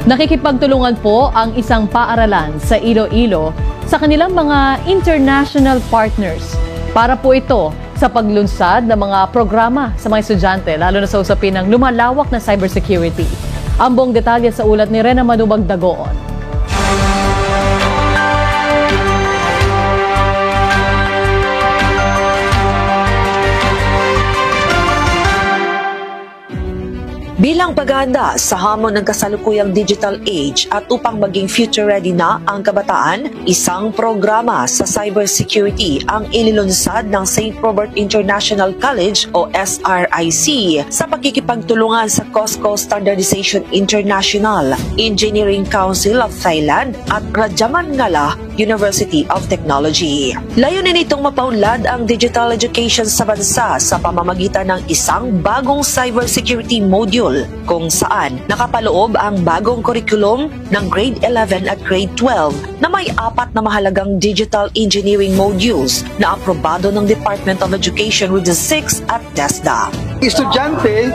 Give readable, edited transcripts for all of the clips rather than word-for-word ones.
Nakikipagtulungan po ang isang paaralan sa Iloilo sa kanilang mga international partners para po ito sa paglunsad ng mga programa sa mga estudyante, lalo na sa usapin ng lumalawak na cybersecurity. Ang buong detalye sa ulat ni Rena Manubag Dagoon. Bilang paghahanda sa hamon ng kasalukuyang digital age at upang maging future-ready na ang kabataan, isang programa sa cybersecurity ang ililunsad ng St. Robert International College o SRIC sa pakikipagtulungan sa COSCO Standardization International, Engineering Council of Thailand at Rajamanngala University of Technology. Layunin itong mapaunlad ang digital education sa bansa sa pamamagitan ng isang bagong cybersecurity module kung saan nakapaloob ang bagong curriculum ng grade 11 at grade 12 na may 4 na mahalagang digital engineering modules na aprobado ng Department of Education Region 6 at TESDA. Estudyante,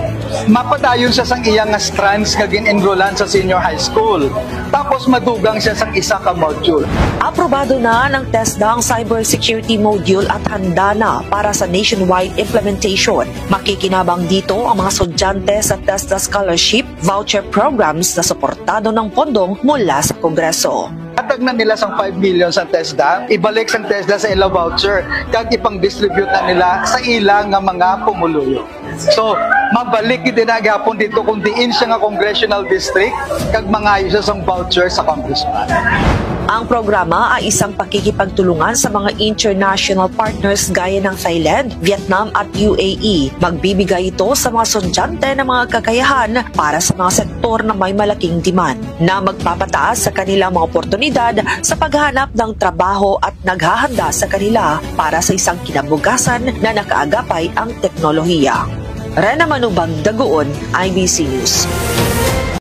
mapadayon siya sang iyang strands nga gin-enrollan sa senior high school. Tapos madugang siya sang isa ka module. Aprobado na ng TESDA ang cybersecurity module at handa na para sa nationwide implementation. Makikinabang dito ang mga estudyante sa TESDA Scholarship Voucher Programs na suportado ng pondong mula sa Kongreso. Atag na nila sang 5 million sa TESDA, ibalik sang TESDA sa ilang voucher, kag ipang-distribute na nila sa ilang nga mga pumuluyo. So, mabalik din na gapon dito kung diin siya nga congressional district, kag mangayo siya sang voucher sa congressman. Ang programa ay isang pakikipagtulungan sa mga international partners gaya ng Thailand, Vietnam at UAE. Magbibigay ito sa mga estudyante ng mga kakayahan para sa mga sektor na may malaking demand, na magpapataas sa kanilang mga oportunidad sa paghahanap ng trabaho at naghahanda sa kanila para sa isang kinabukasan na nakaagapay ang teknolohiya. Rena Manubag Dagoon, IBC News.